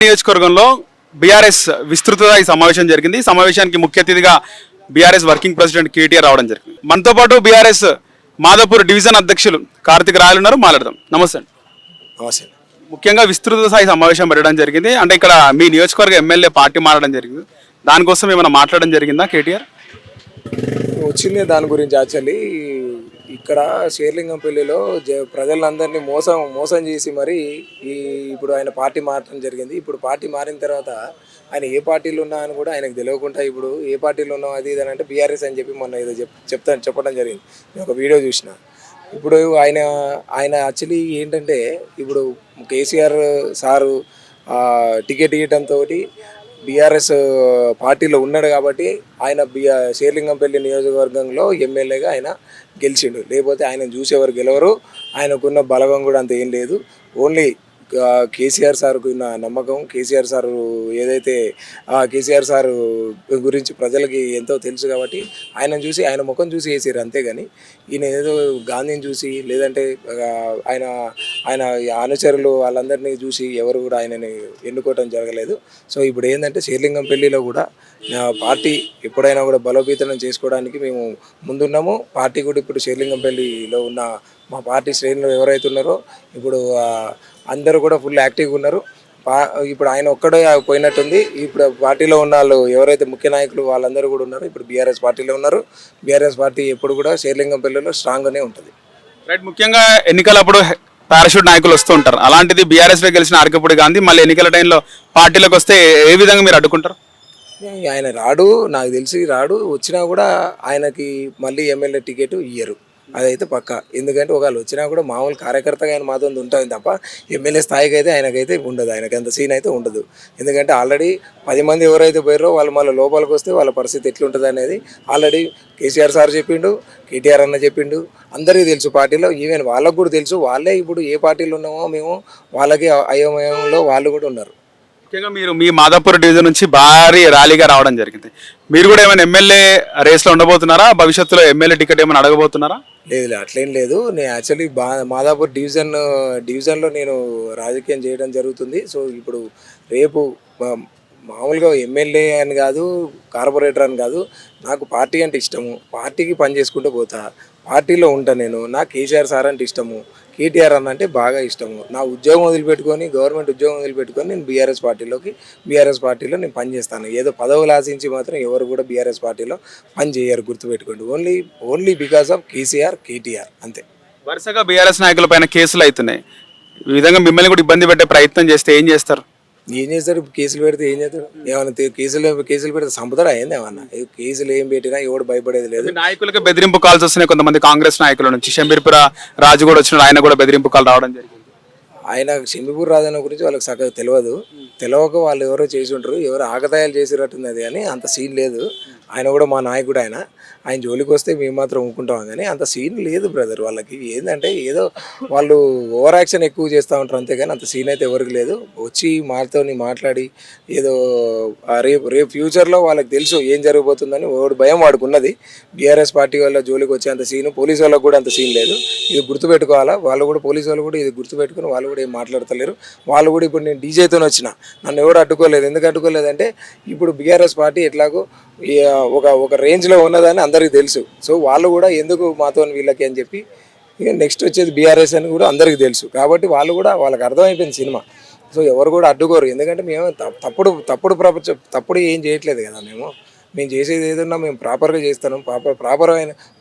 నియోజకవర్గంలో బీఆర్ఎస్ విస్తృత ఈ సమావేశం జరిగింది. ఈ సమావేశానికి ముఖ్య అతిథిగా బీఆర్ఎస్ వర్కింగ్ ప్రెసిడెంట్ కేటీఆర్ రావడం జరిగింది. మనతో పాటు బీఆర్ఎస్ మాదాపూర్ డివిజన్ అధ్యక్షులు కార్తిక్ రాయలు ఉన్నారు. మాట్లాడదాం. నమస్తే అండి. నమస్తే. ముఖ్యంగా విస్తృత స్థాయి సమావేశం పెట్టడం జరిగింది. అంటే ఇక్కడ మీ నియోజకవర్గ ఎమ్మెల్యే పార్టీ మారడం జరిగింది. దానికోసం ఏమైనా మాట్లాడడం జరిగిందా కేటీఆర్? వచ్చింది దాని గురించి. యాక్చువల్లీ ఇక్కడ షేర్లింగంపల్లిలో ప్రజలందరినీ మోసం చేసి మరి ఇప్పుడు ఆయన పార్టీ మారడం జరిగింది. ఇప్పుడు పార్టీ మారిన తర్వాత ఆయన ఏ పార్టీలో ఉన్నా అని కూడా ఆయనకు తెలియకుండా ఇప్పుడు ఏ పార్టీలో ఉన్నాం అది ఇది అని అంటే బీఆర్ఎస్ అని చెప్పి మొన్న ఏదో చెప్పడం జరిగింది. నేను ఒక వీడియో చూసిన. ఇప్పుడు ఆయన యాక్చువల్లీ ఏంటంటే ఇప్పుడు కేసీఆర్ సారు టికెట్ ఇవ్వడంతో బీఆర్ఎస్ పార్టీలో ఉన్నాడు కాబట్టి ఆయన షేర్లింగంపల్లి నియోజకవర్గంలో ఎమ్మెల్యేగా ఆయన గెలిచిండు. లేకపోతే ఆయన చూసేవారు గెలవరు. ఆయనకున్న బలగం కూడా అంత ఏం లేదు. ఓన్లీ కేసీఆర్ సార్కు ఉన్న నమ్మకం, కేసీఆర్ సారు ఏదైతే కేసీఆర్ సారు గురించి ప్రజలకి ఎంతో తెలుసు కాబట్టి ఆయన ముఖం చూసి వేసారు. అంతేగాని ఈయన ఏదో గాంధీని చూసి లేదంటే ఆయన అనుచరులు వాళ్ళందరినీ చూసి ఎవరు కూడా ఆయనని ఎన్నుకోవటం జరగలేదు. సో ఇప్పుడు ఏంటంటే షేర్లింగంపల్లిలో కూడా పార్టీ ఎప్పుడైనా కూడా బలోపేతం చేసుకోవడానికి మేము ముందున్నాము. పార్టీ కూడా ఇప్పుడు షేర్లింగంపల్లిలో ఉన్న మా పార్టీ శ్రేణులు ఎవరైతే ఉన్నారో ఇప్పుడు అందరూ కూడా ఫుల్ యాక్టివ్గా ఉన్నారు. ఇప్పుడు ఆయన ఒక్కడే పోయినట్టుంది. ఇప్పుడు పార్టీలో ఉన్న వాళ్ళు ఎవరైతే ముఖ్య నాయకులు వాళ్ళందరూ కూడా ఉన్నారు. ఇప్పుడు బీఆర్ఎస్ పార్టీలో ఉన్నారు. బీఆర్ఎస్ పార్టీ ఎప్పుడు కూడా షేర్లింగంపల్లిలో స్ట్రాంగ్గానే ఉంటుంది. రైట్. ముఖ్యంగా ఎన్నికలప్పుడు పారాషూట్ నాయకులు వస్తూ ఉంటారు. అలాంటిది బీఆర్ఎస్లో గెలిచిన ఆర్కేపూడి గాంధీ మళ్ళీ ఎన్నికల టైంలో పార్టీలోకి వస్తే ఏ విధంగా మీరు అడ్డుకుంటారు? ఆయన రాడు, నాకు తెలిసి రాడు. వచ్చినా కూడా ఆయనకి మళ్ళీ ఎమ్మెల్యే టికెట్ ఇయ్యరు. అదైతే పక్క. ఎందుకంటే ఒకవేళ వచ్చినా కూడా మామూలు కార్యకర్తగా ఆయన మాతో ఉంటుంది తప్ప ఎమ్మెల్యే స్థాయికి అయితే ఆయనకైతే ఉండదు. ఆయనకి అంత సీన్ అయితే ఉండదు. ఎందుకంటే ఆల్రెడీ 10 మంది ఎవరైతే పోయారో వాళ్ళు మళ్ళీ లోపలికి వస్తే వాళ్ళ పరిస్థితి ఎట్లుంటుంది అనేది ఆల్రెడీ కేసీఆర్ సార్ చెప్పిండు, కేటీఆర్ అన్న చెప్పిండు. అందరికీ తెలుసు పార్టీలో. ఈవెన్ వాళ్ళకు కూడా తెలుసు. వాళ్ళే ఇప్పుడు ఏ పార్టీలో ఉన్నామో మేము వాళ్ళకి అయోమయంలో వాళ్ళు కూడా ఉన్నారు. ముఖ్యంగా మీరు మీ మాదాపూర్ డివిజన్ నుంచి భారీ ర్యాలీగా రావడం జరిగింది. మీరు కూడా ఏమైనా ఎమ్మెల్యే రేస్లో ఉండబోతున్నారా? భవిష్యత్తులో ఎమ్మెల్యే టికెట్ ఏమైనా అడగబోతున్నారా? లేదు, అట్లేం లేదు. నేను యాక్చువల్లీ మాదాపూర్ డివిజన్లో నేను రాజకీయం చేయడం జరుగుతుంది. సో ఇప్పుడు రేపు మామూలుగా ఎమ్మెల్యే అని కాదు, కార్పొరేటర్ అని కాదు, నాకు పార్టీ అంటే ఇష్టము. పార్టీకి పని చేసుకుంటూ పోతా. పార్టీలో ఉంటా నేను. నాకు కేసీఆర్ సార్ అంటే ఇష్టము, కేటీఆర్ అన్న అంటే బాగా ఇష్టము. నా ఉద్యోగం వదిలిపెట్టుకొని గవర్నమెంట్ ఉద్యోగం వదిలిపెట్టుకొని నేను బీఆర్ఎస్ పార్టీలో నేను పనిచేస్తాను. ఏదో పదవులు ఆశించి మాత్రం ఎవరు కూడా బీఆర్ఎస్ పార్టీలో పని చేయరు. గుర్తుపెట్టుకోండి. ఓన్లీ బికాస్ ఆఫ్ కేటీఆర్ అంతే. వరుసగా బీఆర్ఎస్ నాయకుల పైన కేసులు అవుతున్నాయి. ఈ విధంగా మిమ్మల్ని కూడా ఇబ్బంది పెట్టే ప్రయత్నం చేస్తే ఏం చేస్తారు? కేసులు పెడితే ఏం చేస్తాడు? ఏమన్నా కేసులు పెడితే సంపదడా అయింది? ఏమన్నా కేసులు ఏం పెట్టినా ఎవడు భయపడేది లేదు. నాయకులకి బెదిరింపు కాల్స్ వస్తున్నాయి. కొంతమంది కాంగ్రెస్ నాయకుల నుంచి షంబీర్పుర రాజు కూడా వచ్చినాడు. ఆయన కూడా బెదిరింపు కాల్ రావడం జరిగింది. ఆయన షంబీపూర్ రాజన్న గురించి వాళ్ళకి చక్కగా తెలియక వాళ్ళు ఎవరో చేసి ఉంటారు. ఎవరో ఆకతాయాలు చేసినట్టున్నది కానీ అంత సీన్ లేదు. ఆయన కూడా మా నాయకుడు. ఆయన జోలికి వస్తే మేము మాత్రం ఊరుకుంటాం. కానీ అంత సీన్ లేదు బ్రదర్. వాళ్ళకి ఏంటంటే ఏదో వాళ్ళు ఓవర్ యాక్షన్ ఎక్కువ చేస్తూ ఉంటారు అంతేగాని అంత సీన్ అయితే ఎవరికి లేదు. వచ్చి మాతో మాట్లాడి ఏదో రేపు ఫ్యూచర్లో వాళ్ళకి తెలుసు ఏం జరగబోతుందని వాడు భయం వాడుకున్నది. బీఆర్ఎస్ పార్టీ వాళ్ళ జోలికి వచ్చే అంత సీను పోలీసు వాళ్ళకి కూడా అంత సీన్ లేదు. ఇది గుర్తుపెట్టుకోవాలా. వాళ్ళు కూడా పోలీసు వాళ్ళు కూడా ఇది గుర్తుపెట్టుకుని వాళ్ళు కూడా ఏం మాట్లాడతలేరు. వాళ్ళు కూడా ఇప్పుడు నేను డీజేతో వచ్చిన నన్ను ఎవరు అడ్డుకోలేదు. ఎందుకు అడ్డుకోలేదంటే ఇప్పుడు బీఆర్ఎస్ పార్టీ ఎట్లాగో ఒక రేంజ్లో ఉన్నదని అందరికీ తెలుసు. సో వాళ్ళు కూడా ఎందుకు మాతో వీళ్ళకి అని చెప్పి నెక్స్ట్ వచ్చేది బీఆర్ఎస్ అని కూడా అందరికీ తెలుసు. కాబట్టి వాళ్ళు కూడా వాళ్ళకి అర్థమైపోయింది సినిమా. సో ఎవరు కూడా అడ్డుకోరు. ఎందుకంటే మేము తప్పుడు ఏం చేయట్లేదు కదా. మేము చేసేది ఏదన్నా మేము ప్రాపర్గా చేస్తాం.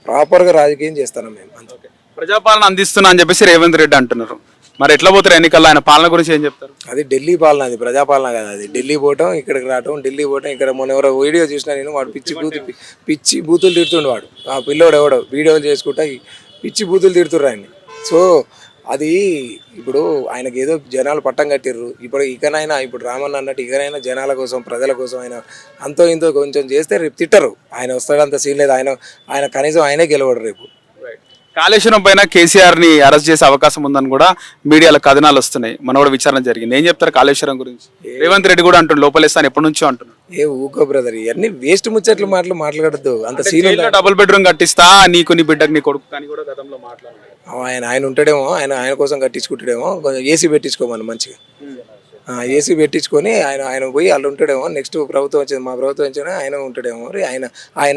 ప్రాపర్గా రాజకీయం చేస్తాం మేము అంతే. ప్రజాపాలన అందిస్తున్నా అని చెప్పేసి రేవంత్ రెడ్డి అంటున్నారు. మరి ఎట్లా పోతారు ఎన్నికల్లో? ఆయన పాలన గురించి ఏం చెప్తారు? అది ఢిల్లీ పాలన, అది ప్రజాపాలన కదా. అది ఢిల్లీ పోవటం, ఇక్కడికి రావటం, ఢిల్లీ పోవటం. ఇక్కడ మొన్న ఎవరో వీడియో చూసినా నేను, వాడు పిచ్చి బూతులు తిడుతుండు. వాడు ఆ పిల్లోడు ఎవడో వీడియోలు చేసుకుంటా పిచ్చి బూతులు తిడుతుర్రు ఆయన్ని. సో అది ఇప్పుడు ఆయనకి ఏదో జనాలు పట్టం కట్టిర్రు. ఇప్పుడు రామన్న అన్నట్టు ఇకనైనా జనాల కోసం ప్రజల కోసం ఆయన అంతో ఇంతో కొంచెం చేస్తే రేపు తిట్టరు. ఆయన వస్తాడంత సీన్ లేదు. ఆయన కనీసం ఆయనే గెలవడు రేపు. కాళేశ్వరం పైన కేసీఆర్ ని అరెస్ట్ చేసే అవకాశం ఉందని కూడా మీడియాలో కథనాలు వస్తున్నాయి. మన కూడా విచారణ జరిగింది. ఏం చెప్తారు కాళేశ్వరం గురించి? రేవంత్ రెడ్డి కూడా అంటున్నాడు లోపలేస్తాను ఎప్పటి నుంచో అంటున్నాడు. ఊకో బ్రదర్, ఇవన్నీ వేస్ట్ ముచ్చట్లు మాట్లాడద్దు. అంత సీన్ డబుల్ బెడ్రూమ్ కట్టిస్తా నీకు నీ బిడ్డకు నీ కొడుకు అని కూడా గతంలో మాట్లాడారు. ఆయన ఉంటాడేమో, ఆయన కోసం కట్టించుకుంటాడేమో. కొంచెం ఏసీ పెట్టించుకోమని మంచిగా. ఏసీ పెట్టించుకొని ఆయన పోయి వాళ్ళు ఉంటాడేమో. నెక్స్ట్ ప్రభుత్వం వచ్చింది, మా ప్రభుత్వం వచ్చినా ఆయన ఉంటాడేమో. మరి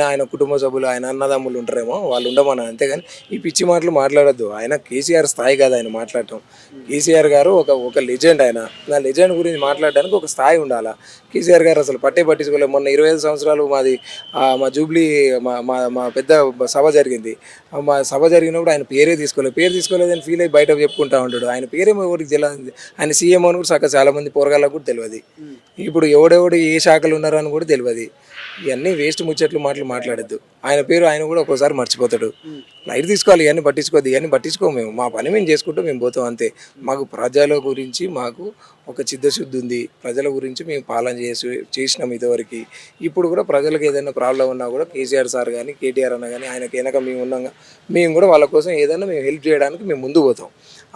ఆయన కుటుంబ సభ్యులు, ఆయన అన్నదమ్ములు ఉంటారేమో, వాళ్ళు ఉండమని. అంతేగాని ఈ పిచ్చి మాటలు మాట్లాడద్దు. ఆయన కేసీఆర్ స్థాయి కాదు ఆయన మాట్లాడటం. కేసీఆర్ గారు ఒక లెజెండ్. ఆయన నా లెజెండ్ గురించి మాట్లాడడానికి ఒక స్థాయి ఉండాలి. కేసీఆర్ గారు అసలు పట్టించుకోలేదు. మొన్న 25 సంవత్సరాలు మా జూబ్లీ మా పెద్ద సభ జరిగింది. మా సభ జరిగినప్పుడు ఆయన పేరే తీసుకోలేదని ఫీల్ అయ్యి బయట చెప్పుకుంటా ఉంటాడు. ఆయన పేరేమో ఎవరికి తెలియదు. ఆయన సీఎం అని కూడా చాలా మంది పోరగాళ్ళకు కూడా తెలియదు. ఇప్పుడు ఎవడెవడు ఏ శాఖలు ఉన్నారని కూడా తెలియదు. ఇవన్నీ వేస్ట్ ముచ్చట్లు మాట్లాడద్దు. ఆయన పేరు ఆయన కూడా ఒక్కోసారి మర్చిపోతాడు. లైట్ తీసుకోవాలి, ఇవన్నీ పట్టించుకోము మేము. మా పని మేము చేసుకుంటూ మేము పోతాం అంతే. మాకు ప్రజల గురించి మాకు ఒక చిత్తశుద్ధి ఉంది. ప్రజల గురించి మేము పాలన చేసినాం ఇదివరకు. ఇప్పుడు కూడా ప్రజలకు ఏదైనా ప్రాబ్లం ఉన్నా కూడా కేసీఆర్ సార్ కానీ కేటీఆర్ అన్న కానీ ఆయనకి వెనక మేము ఉన్నాగా మేము కూడా వాళ్ళ కోసం ఏదైనా మేము హెల్ప్ చేయడానికి మేము ముందు పోతాం.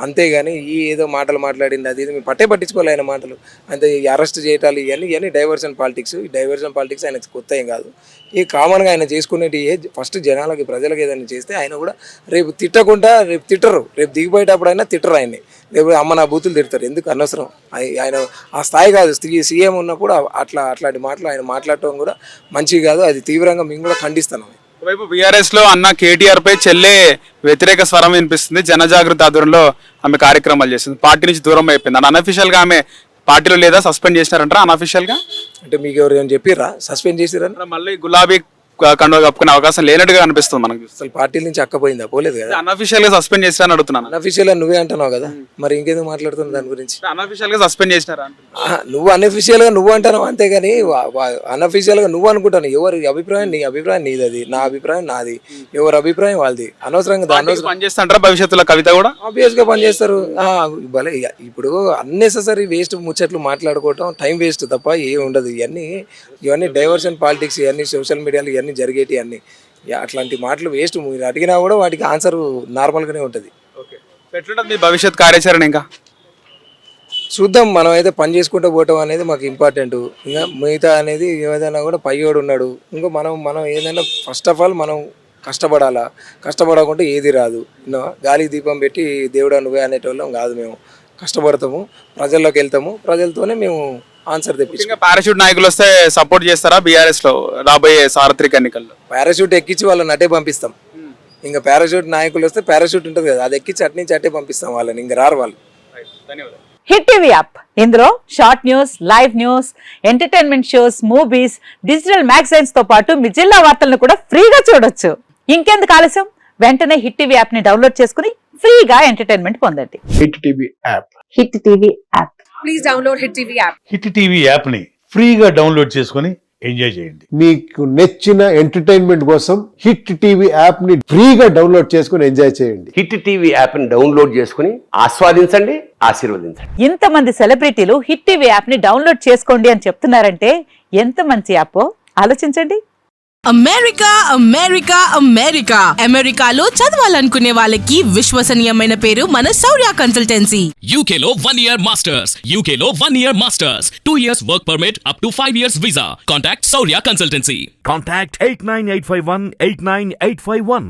అంతేగాని ఏదో మాటలు మాట్లాడింది అది ఇది మేము పట్టించుకోవాలి. ఆయన మాటలు అంతే. అరెస్ట్ చేయటాలు ఇవన్నీ డైవర్షన్ పాలిటిక్స్. ఈ డైవర్షన్ పాలిటిక్స్ ఆయనకు కొత్త ఏం కాదు. ఈ కామన్గా ఆయన చేసుకునేటి ఫస్ట్ జనాలకి ప్రజలకు ఏదైనా చేస్తే ఆయన కూడా రేపు తిట్టరు. రేపు దిగిపోయేటప్పుడు అయినా తిట్టరు ఆయన్ని. లేకపోతే అమ్మ నా బూతులు తిడతారు. ఎందుకు అనవసరం. ఆయన ఆ స్థాయి కాదు. సీఎం ఉన్నప్పుడు అట్లాంటి మాటలు ఆయన మాట్లాడటం కూడా మంచిది కాదు. అది తీవ్రంగా మేము కూడా ఖండిస్తున్నాం. ఒకవైపు బీఆర్ఎస్ లో అన్న కేటీఆర్ పై చెల్లె వ్యతిరేక స్వరం వినిపిస్తుంది. జనజాగృతి ఆధ్వర్యంలో ఆమె కార్యక్రమాలు చేస్తుంది. పార్టీ నుంచి దూరం అయిపోయింది. అన్అఫీషియల్ గా ఆమె పార్టీలో లేదా సస్పెండ్ చేసినారంటారా అన్అఫీషియల్ గా? అంటే మీకు ఎవరు ఏమైనా చెప్పిర్రా సస్పెండ్ చేసిరా? మళ్ళీ గులాబీ కండువా కప్పుకునే అవకాశం లేనట్టుగా అనిపిస్తుంది మనకు. అసలు పార్టీల నుంచి అక్కపోయిందా? పోలేదు కదా. అన్అఫీషియల్ గా సస్పెండ్ చేసినా అడుగుతున్నాను. అన్అఫీషియల్ నువ్వే అంటున్నావు కదా, మరి ఇంకేందుకు మాట్లాడుతున్నావు దాని గురించి? అన్అఫీషియల్ గా సస్పెండ్ చేసినారా? నువ్వు అన్అఫీషియల్ గా నువ్వు అంటున్నావు అంతేగాని అన్అఫీషియల్ గా నువ్వు అనుకుంటాను. ఎవరి అభిప్రాయం నీ అభిప్రాయం నీది, అది నా అభిప్రాయం నాది, ఎవరి అభిప్రాయం వాళ్ళది. అనవసరంగా పనిచేస్తాంటారా భవిష్యత్తులో కవిత కూడా? ఆబ్వియస్ గా పనిచేస్తారు. భలే ఇప్పుడు అన్నెసెసరీ వేస్ట్ ముచ్చట్లు మాట్లాడుకోవటం టైం వేస్ట్ తప్ప ఏమి ఉండదు. ఇవన్నీ డైవర్షన్ పాలిటిక్స్, ఇవన్నీ సోషల్ మీడియాలో ఇవన్నీ జరిగేటి అన్నీ. అట్లాంటి మాటలు వేస్ట్. మీరు అడిగినా కూడా వాటికి ఆన్సర్ నార్మల్గానే ఉంటుంది. ఎట్లుంటుంది మీ భవిష్యత్ కార్యాచరణ? ఇంకా చూద్దాం. మనం అయితే పని చేసుకుంటూ పోవటం అనేది మాకు ఇంపార్టెంట్. ఇంకా మిగతా అనేది ఏదైనా కూడా పయ్యోడు ఉన్నాడు. ఇంకా మనం ఏదైనా ఫస్ట్ ఆఫ్ ఆల్ మనం కష్టపడాలా. కష్టపడకుండా ఏది రాదు. గాలికి దీపం పెట్టి దేవుడా నువ్వే అనేటోళ్ళం కాదు. మేము కష్టపడతాము, ప్రజల్లోకి వెళ్తాము, ప్రజలతోనే మేము ఆన్సర్ తెప్పించాం. పారాషూట్ నాయకులు వస్తే సపోర్ట్ చేస్తారా బీఆర్ఎస్ లో రాబోయే సార్వత్రిక ఎన్నికల్లో? పారాషూట్ ఎక్కించి వాళ్ళని అట్టే పంపిస్తాం. ఇంకా పారాషూట్ నాయకులు వస్తే పారాషూట్ ఉంటుంది కదా, అది ఎక్కించి అటు నుంచి అట్టే పంపిస్తాం వాళ్ళని. ఇంకా రారు వాళ్ళు. ధన్యవాదాలు. హిట్ టీవీ యాప్, ఇందులో short news, live news, entertainment shows, movies, digital magazines తో పాటు మీ జిల్లా వార్తలను కూడా ఫ్రీగా చూడొచ్చు. ఇంకెందుకు ఆలస్యం, వెంటనే హిట్ టీవీ యాప్ ని డౌన్లోడ్ చేసుకుని ఫ్రీగా ఎంటర్టైన్మెంట్ పొందండి. Hit TV app. Hit TV app. Please download hit TV app. Hit TV app ని ఫ్రీగా డౌన్లోడ్ చేసుకుని ఎంజాయ్ చేయండి. మీకు నచ్చిన ఎంటర్టైన్మెంట్ కోసం హిట్ టీవీ యాప్ ని ఫ్రీగా డౌన్లోడ్ చేసుకుని ఎంజాయ్ చేయండి. హిట్ టీవీ యాప్ ని డౌన్లోడ్ చేసుకుని ఆస్వాదించండి, ఆశీర్వదించండి. ఇంతమంది సెలబ్రిటీలు హిట్ టీవీ యాప్ ని డౌన్లోడ్ చేసుకోండి అని చెప్తున్నారంటే ఎంత మంచి యాప్ ఆలోచించండి. అమెరికాలో చదవాలనుకునే వాళ్ళకి విశ్వసనీయమైన పేరు మన శౌర్య కన్సల్టెన్సీ. UK లో 1 year masters, UK లో 1 year masters, 2 years work permit up to 5 years visa. Contact Saurya Consultancy. Contact 89851 89851.